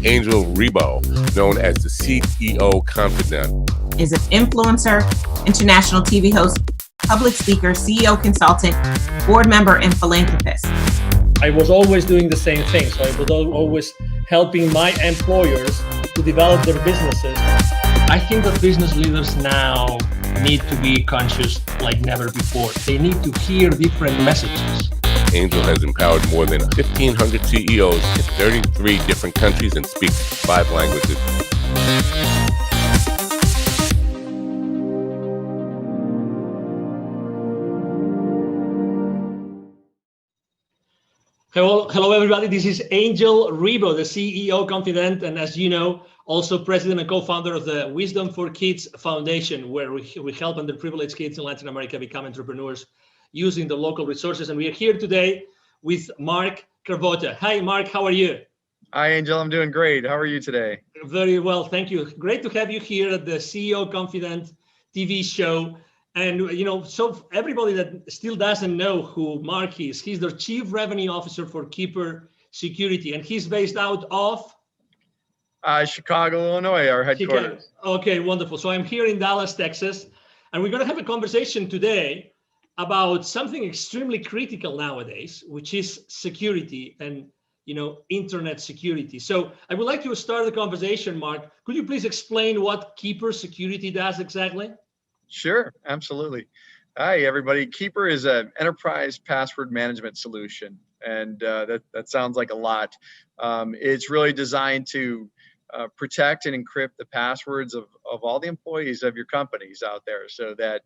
Angel Rebo, known as the CEO Confidant, is an influencer, international TV host, public speaker, CEO consultant, board member, and philanthropist. I was always doing the same thing. So I was always helping my employers to develop their businesses. I think that business leaders now need to be conscious like never before. They need to hear different messages. Angel has empowered more than 1,500 CEOs in 33 different countries and speaks 5 languages. Hello, everybody. This is Angel Rebo, the CEO Confidant, and as you know, also president and co-founder of the Wisdom for Kids Foundation, where we help underprivileged kids in Latin America become entrepreneurs using the local resources. And we are here today with Mark Cravotta. Hi, Mark. How are you? Hi, Angel. I'm doing great. How are you today? Very well. Thank you. Great to have you here at the CEO Confidant TV show. And, you know, so everybody that still doesn't know who Mark is, he's the Chief Revenue Officer for Keeper Security, and he's based out of? Chicago, Illinois, our headquarters. Chicago. Okay, wonderful. So I'm here in Dallas, Texas, and we're going to have a conversation today about something extremely critical nowadays, which is security and, you know, internet security. So I would like to start the conversation, Mark. Could you please explain what Keeper Security does exactly? Sure, absolutely. Hi, everybody. Keeper is an enterprise password management solution, and that sounds like a lot. It's really designed to protect and encrypt the passwords of all the employees of your companies out there, so that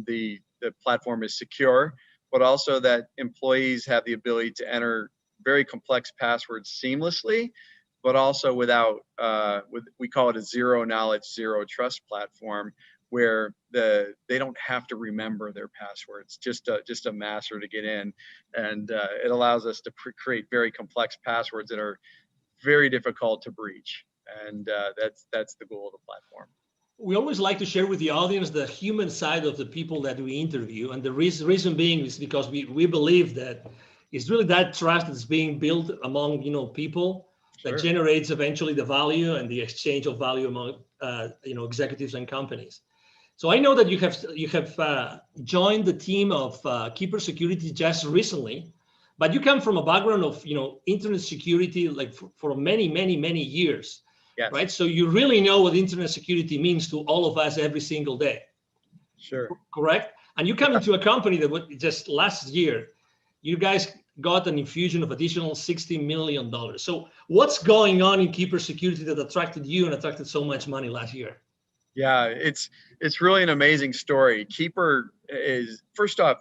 the platform is secure, but also that employees have the ability to enter very complex passwords seamlessly, but also without, we call it a zero knowledge, zero trust platform, where they don't have to remember their passwords, just a master to get in, and it allows us to create very complex passwords that are very difficult to breach, and that's the goal of the platform. We always like to share with the audience the human side of the people that we interview, and the reason being is because we believe that it's really that trust that's being built among people that Sure. generates eventually the value and the exchange of value among executives and companies. So I know that you have joined the team of Keeper Security just recently, but you come from a background of internet security like for many years, Yes. right? So you really know what internet security means to all of us every single day. Sure. Correct? And you come into a company that just last year, you guys got an infusion of additional $60 million. So what's going on in Keeper Security that attracted you and attracted so much money last year? Yeah, it's really an amazing story. Keeper is, first off,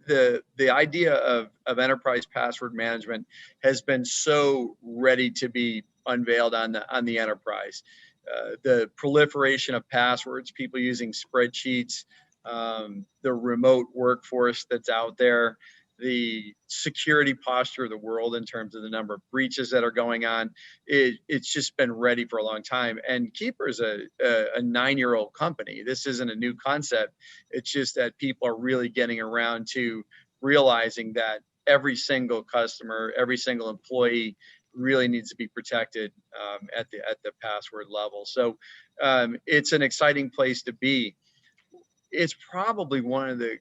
the idea of enterprise password management has been so ready to be unveiled on the enterprise. The proliferation of passwords, people using spreadsheets, the remote workforce that's out there, the security posture of the world in terms of the number of breaches that are going on, it's just been ready for a long time. And Keeper is a 9-year-old company. This isn't a new concept. It's just that people are really getting around to realizing that every single customer, every single employee really needs to be protected at the password level. So it's an exciting place to be. It's probably one of the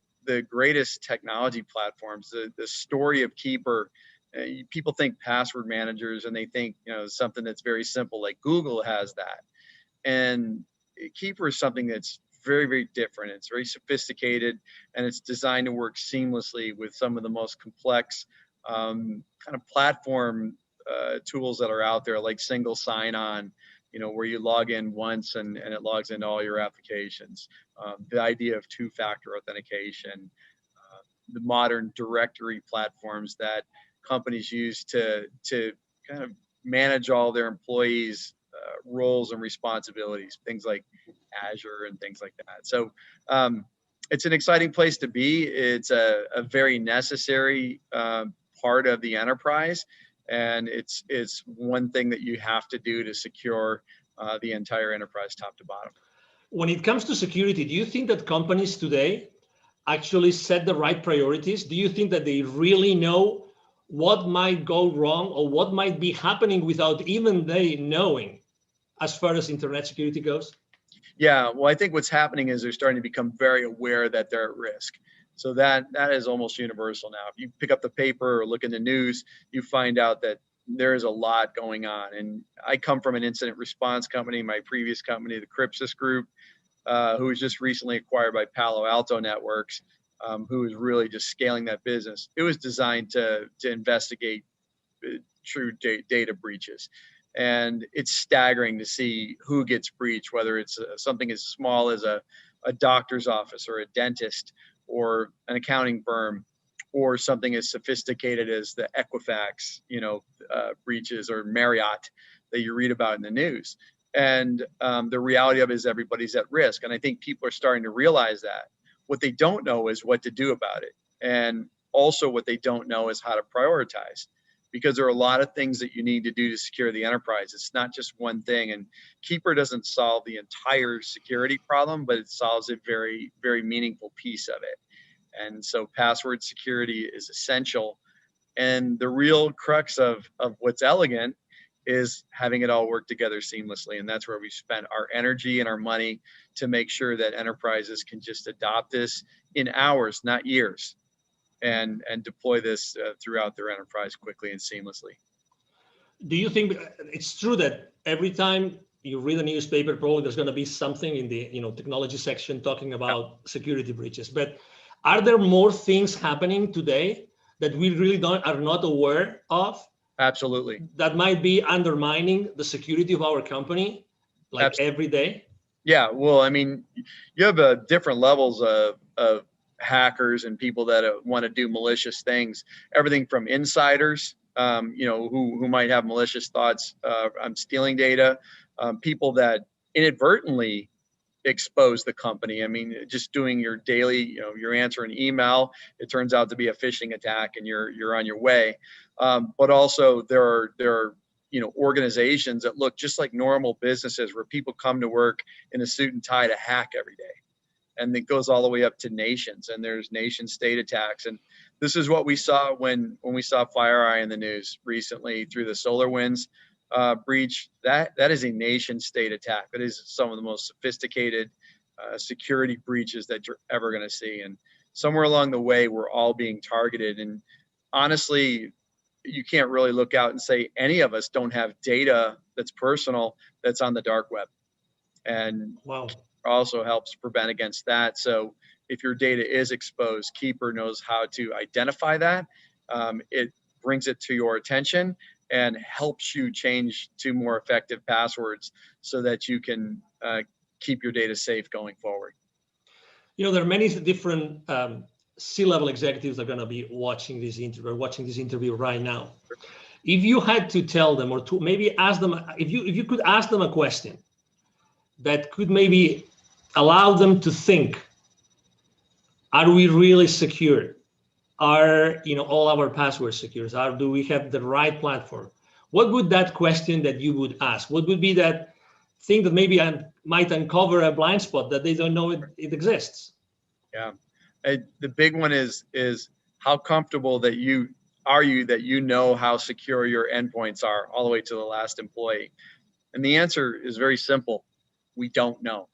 greatest technology platforms. The story of Keeper, people think password managers and they think something that's very simple, like Google has that, and Keeper is something that's very different. It's very sophisticated, and it's designed to work seamlessly with some of the most complex kind of platform tools that are out there, like single sign-on, where you log in once and it logs into all your applications. The idea of two-factor authentication, the modern directory platforms that companies use to kind of manage all their employees' roles and responsibilities, things like Azure and things like that. So it's an exciting place to be. It's a very necessary part of the enterprise. And it's one thing that you have to do to secure the entire enterprise top to bottom. When it comes to security, do you think that companies today actually set the right priorities? Do you think that they really know what might go wrong or what might be happening without even they knowing as far as internet security goes? Yeah, well, I think what's happening is they're starting to become very aware that they're at risk. So that is almost universal now. If you pick up the paper or look in the news, you find out that there is a lot going on. And I come from an incident response company, my previous company, the Crypsis Group, who was just recently acquired by Palo Alto Networks, who is really just scaling that business. It was designed to investigate true data breaches. And it's staggering to see who gets breached, whether it's something as small as a doctor's office or a dentist or an accounting firm, or something as sophisticated as the Equifax, breaches, or Marriott that you read about in the news. And the reality of it is everybody's at risk. And I think people are starting to realize that. What they don't know is what to do about it. And also what they don't know is how to prioritize, because there are a lot of things that you need to do to secure the enterprise. It's not just one thing. And Keeper doesn't solve the entire security problem, but it solves a very, very meaningful piece of it. And so password security is essential. And the real crux of what's elegant is having it all work together seamlessly. And that's where we spent our energy and our money to make sure that enterprises can just adopt this in hours, not years, and deploy this throughout their enterprise quickly and seamlessly. Do you think it's true that every time you read a newspaper, probably there's going to be something in the technology section talking about security breaches? But are there more things happening today that we really are not aware of? Absolutely. That might be undermining the security of our company, like Absolutely. every day? Yeah, well, I mean, you have different levels of hackers and people that want to do malicious things. Everything from insiders, who might have malicious thoughts on stealing data, people that inadvertently expose the company. I mean, just doing your daily, you're answering email, it turns out to be a phishing attack, and you're on your way. But also there are organizations that look just like normal businesses, where people come to work in a suit and tie to hack every day. And it goes all the way up to nations, and there's nation state attacks. And this is what we saw when we saw FireEye in the news recently through the SolarWinds breach. That is a nation state attack. That is some of the most sophisticated security breaches that you're ever going to see. And somewhere along the way, we're all being targeted. And honestly, you can't really look out and say any of us don't have data that's personal that's on the dark web. And wow, also helps prevent against that. So if your data is exposed, Keeper knows how to identify that. It brings it to your attention and helps you change to more effective passwords so that you can keep your data safe going forward. There are many different C-level executives that are going to be watching this interview right now. If you had to tell them, or to maybe ask them, if you could ask them a question that could maybe allow them to think, are we really secure? Are all our passwords secure? Do we have the right platform? What would that question that you would ask? What would be that thing that maybe might uncover a blind spot that they don't know it exists? Yeah, the big one is how comfortable that you know how secure your endpoints are all the way to the last employee. And the answer is very simple. We don't know.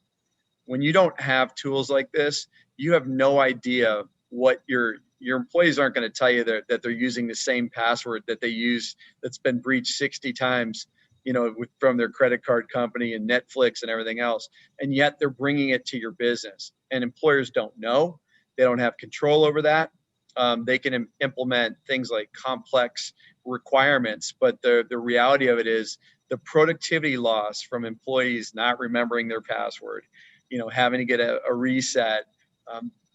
When you don't have tools like this, you have no idea what your employees aren't going to tell you that they're using the same password that they use that's been breached 60 times, from their credit card company and Netflix and everything else. And yet they're bringing it to your business, and employers don't know. They don't have control over that. They can implement things like complex requirements, but the reality of it is the productivity loss from employees not remembering their password, having to get a reset.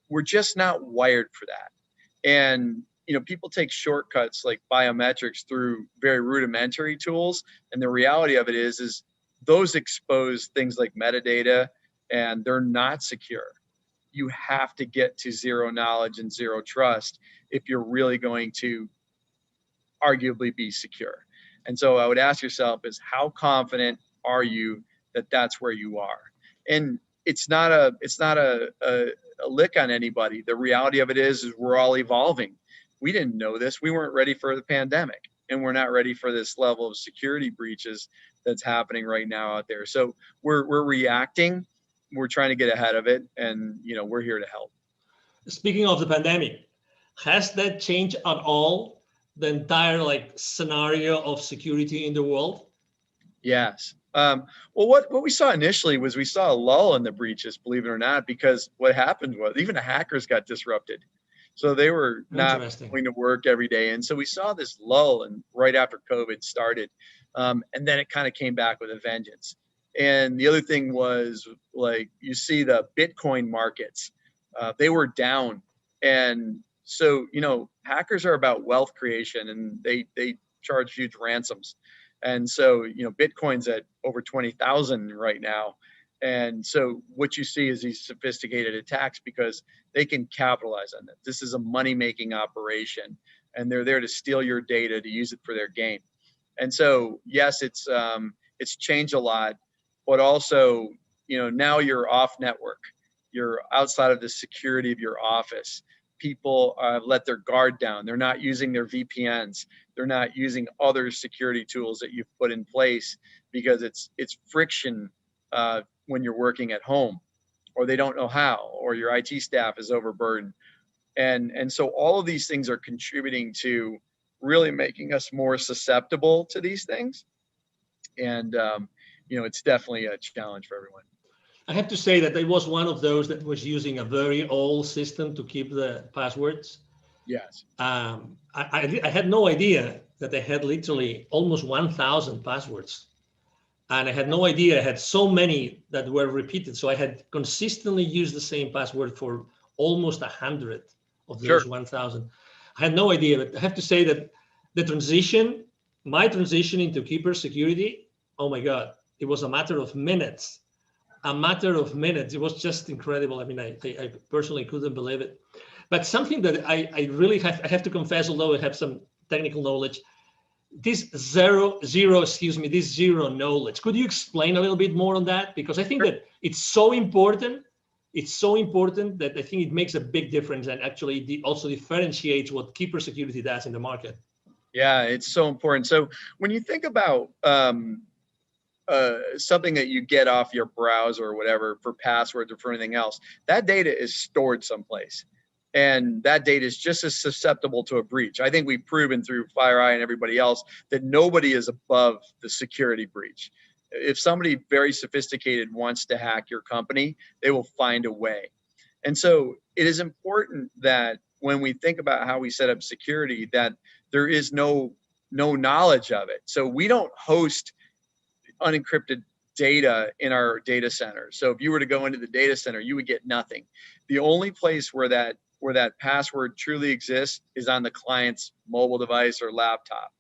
We're just not wired for that. And, people take shortcuts like biometrics through very rudimentary tools. And the reality of it is those expose things like metadata, and they're not secure. You have to get to zero knowledge and zero trust if you're really going to arguably be secure. And so I would ask yourself is, how confident are you that that's where you are? And it's not a lick on anybody. The reality of it is we're all evolving. we didn't know this. We weren't ready for the pandemic, and we're not ready for this level of security breaches that's happening right now out there. So we're reacting. We're trying to get ahead of it, and we're here to help. Speaking of the pandemic, has that changed at all the entire scenario of security in the world? Yes. Well, what we saw initially was we saw a lull in the breaches, believe it or not, because what happened was even the hackers got disrupted. So they were not going to work every day. And so we saw this lull and right after COVID started. And then it kind of came back with a vengeance. And the other thing was you see the Bitcoin markets, they were down. And so, hackers are about wealth creation, and they charge huge ransoms. And so, Bitcoin's at over 20,000 right now. And so what you see is these sophisticated attacks because they can capitalize on it. This is a money-making operation, and they're there to steal your data to use it for their gain. And so, yes, it's changed a lot, but also, now you're off network. You're outside of the security of your office. People let their guard down. They're not using their VPNs. They're not using other security tools that you've put in place because it's friction when you're working at home, or they don't know how, or your IT staff is overburdened. And so all of these things are contributing to really making us more susceptible to these things. And, it's definitely a challenge for everyone. I have to say that I was one of those that was using a very old system to keep the passwords. Yes. I had no idea that I had literally almost 1,000 passwords. And I had no idea I had so many that were repeated. So I had consistently used the same password for almost 100 of those 1,000. I had no idea, but I have to say that my transition into Keeper security, oh my God, it was a matter of minutes. It was just incredible. I mean, I personally couldn't believe it. But something that I really have to confess, although I have some technical knowledge, this zero knowledge. Could you explain a little bit more on that? Because I think that it's so important. It's so important that I think it makes a big difference and actually also differentiates what Keeper security does in the market. Yeah, it's so important. So when you think about something that you get off your browser or whatever for passwords or for anything else, that data is stored someplace. And that data is just as susceptible to a breach. I think we've proven through FireEye and everybody else that nobody is above the security breach. If somebody very sophisticated wants to hack your company, they will find a way. And so it is important that when we think about how we set up security, that there is no knowledge of it. So we don't host unencrypted data in our data center. So if you were to go into the data center, you would get nothing. The only place where that password truly exists is on the client's mobile device or laptop.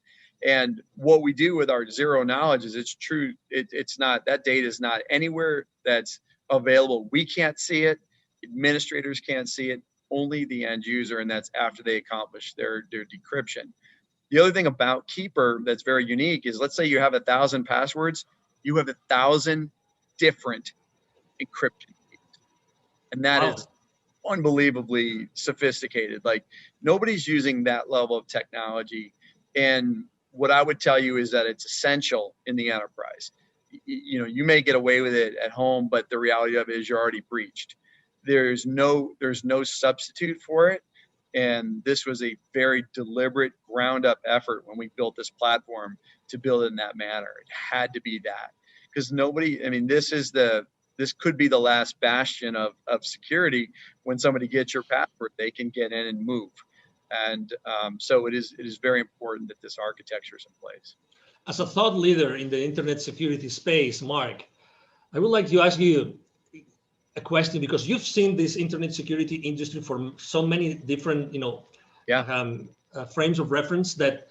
And what we do with our zero knowledge is it's true. It's not, that data is not anywhere that's available. We can't see it. Administrators can't see it. Only the end user, and that's after they accomplish their decryption. The other thing about Keeper that's very unique is, let's say you have 1,000 passwords, you have 1,000 different encryption keys. And that is unbelievably sophisticated. Like, nobody's using that level of technology. And what I would tell you is that it's essential in the enterprise. You may get away with it at home, but the reality of it is you're already breached. There's no substitute for it. And this was a very deliberate ground up effort when we built this platform to build it in that manner. It had to be that, because this could be the last bastion of security. When somebody gets your password, they can get in and move. And so it is very important that this architecture is in place. As a thought leader in the internet security space, Mark, I would like to ask you a question, because you've seen this internet security industry for so many different, frames of reference. That,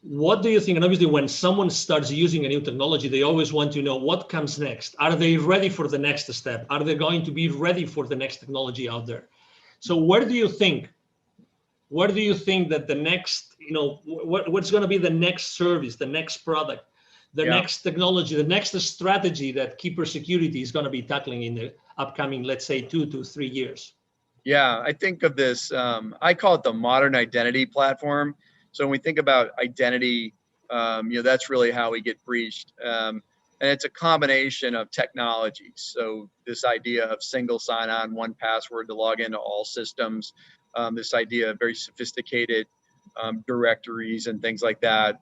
what do you think? And obviously, when someone starts using a new technology, they always want to know what comes next. Are they ready for the next step? Are they going to be ready for the next technology out there? So where do you think that the next, what's going to be the next service, the next product, the next technology, the next strategy that Keeper Security is going to be tackling in the upcoming, let's say, 2 to 3 years? Yeah, I think of this, I call it the modern identity platform. So when we think about identity, that's really how we get breached. And it's a combination of technologies. So this idea of single sign-on, one password to log into all systems, this idea of very sophisticated directories and things like that.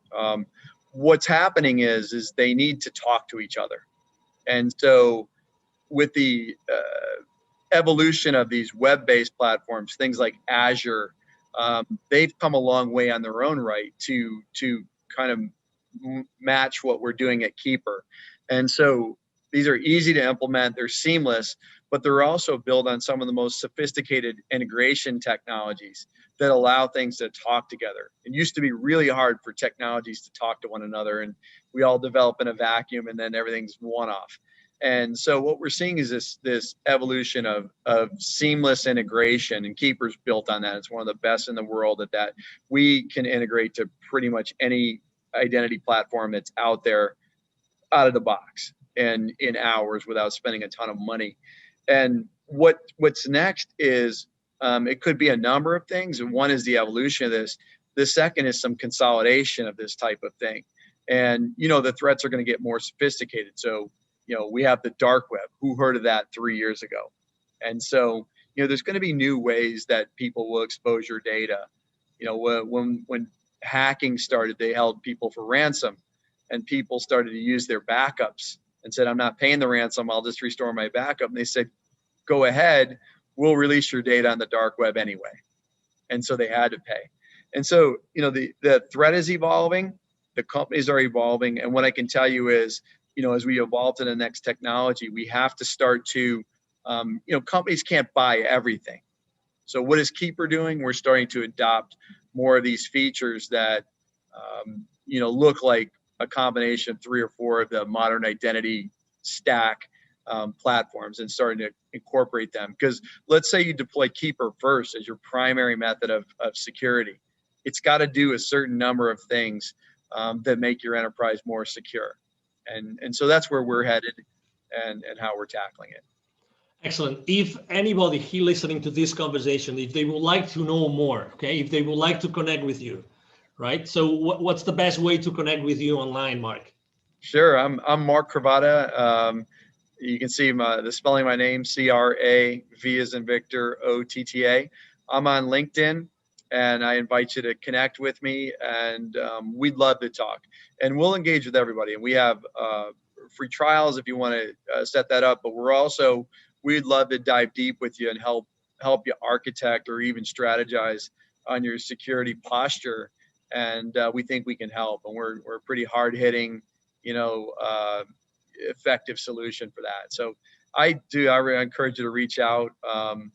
What's happening is they need to talk to each other. And so with the evolution of these web-based platforms, things like Azure, they've come a long way on their own right to kind of match what we're doing at Keeper. And so these are easy to implement, they're seamless, but they're also built on some of the most sophisticated integration technologies that allow things to talk together. It used to be really hard for technologies to talk to one another, and we all develop in a vacuum and then everything's one-off. And so what we're seeing is this evolution of seamless integration, and Keeper's built on that. It's one of the best in the world at that. We can integrate to pretty much any identity platform that's out there out of the box and in hours without spending a ton of money. And what's next is it could be a number of things. And one is the evolution of this. The second is some consolidation of this type of thing. And, the threats are going to get more sophisticated. So, we have the dark web. Who heard of that 3 years ago? And so, there's going to be new ways that people will expose your data. When hacking started, they held people for ransom, and people started to use their backups and said, I'm not paying the ransom, I'll just restore my backup. And they said, go ahead, we'll release your data on the dark web anyway. And so they had to pay. And so, the threat is evolving, the companies are evolving. And what I can tell you is, as we evolve to the next technology, we have to start to, companies can't buy everything. So what is Keeper doing? We're starting to adopt more of these features that, look like a combination of 3 or 4 of the modern identity stack platforms, and starting to incorporate them. Because let's say you deploy Keeper first as your primary method of security. It's got to do a certain number of things that make your enterprise more secure. And so that's where we're headed and how we're tackling it. Excellent. If anybody here listening to this conversation, if they would like to know more, okay, if they would like to connect with you, right? So what's the best way to connect with you online, Mark? Sure. I'm Mark Cravotta. You can see the spelling of my name, C-R-A-V as in Victor, O-T-T-A. I'm on LinkedIn, and I invite you to connect with me, and we'd love to talk. And we'll engage with everybody. And we have free trials if you want to set that up. But we'd love to dive deep with you and help you architect or even strategize on your security posture. And we think we can help. And we're a pretty hard-hitting, effective solution for that. So I really encourage you to reach out, and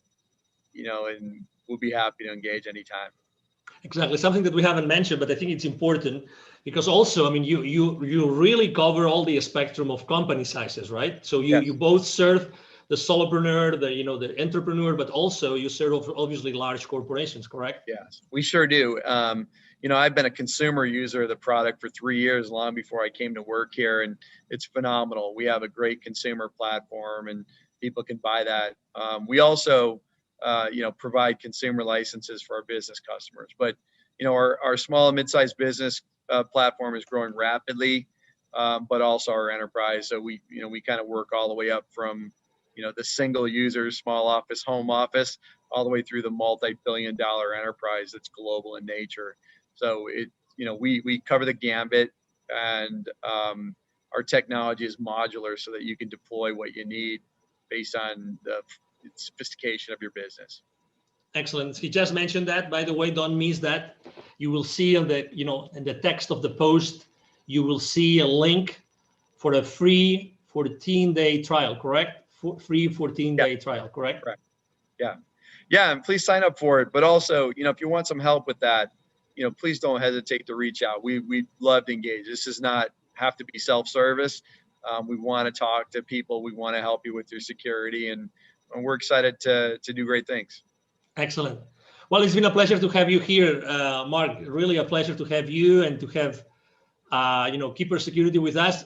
we'll be happy to engage anytime. Exactly. Something that we haven't mentioned, but I think it's important because also, I mean, you really cover all the spectrum of company sizes, right? So you, Yes. You both serve the solopreneur, the entrepreneur, but also you serve obviously large corporations, correct? Yes, we sure do. I've been a consumer user of the product for 3 years, long before I came to work here, and it's phenomenal. We have a great consumer platform, and people can buy that. We also, provide consumer licenses for our business customers. But, our small and mid-sized business platform is growing rapidly, but also our enterprise. So we kind of work all the way up from, the single user, small office, home office, all the way through the multi-billion-dollar enterprise that's global in nature. So we cover the gambit, and our technology is modular so that you can deploy what you need based on the sophistication of your business. Excellent. He just mentioned that, by the way, don't miss that. You will see in the text of the post, you will see a link for a free 14-day trial, correct? Free 14-day trial, correct? Correct. Yeah, and please sign up for it. But also, if you want some help with that, please don't hesitate to reach out. We'd love to engage. This does not have to be self-service. We want to talk to people. We want to help you with your security, and we're excited to do great things. Excellent. Well, it's been a pleasure to have you here, Mark. Really a pleasure to have you and to have, Keeper Security with us.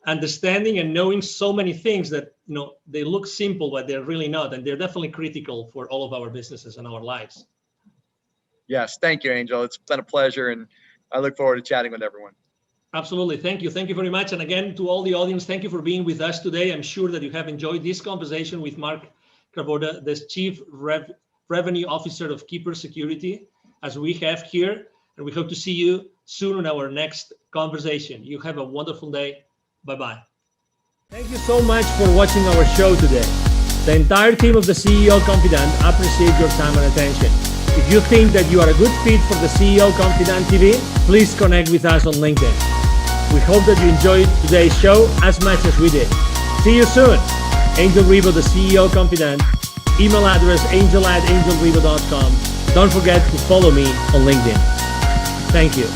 understanding and knowing so many things that, they look simple, but they're really not. And they're definitely critical for all of our businesses and our lives. Yes. Thank you, Angel. It's been a pleasure. And I look forward to chatting with everyone. Absolutely. Thank you. Thank you very much. And again, to all the audience, thank you for being with us today. I'm sure that you have enjoyed this conversation with Mark Cravotta, the Chief Revenue Officer of Keeper Security, as we have here. And we hope to see you soon in our next conversation. You have a wonderful day. Bye-bye. Thank you so much for watching our show today. The entire team of the CEO Confidant appreciate your time and attention. If you think that you are a good fit for the CEO Confidant TV, please connect with us on LinkedIn. We hope that you enjoyed today's show as much as we did. See you soon. Angel Ribo, the CEO Confidant. Email address angel@angelribo.com. Don't forget to follow me on LinkedIn. Thank you.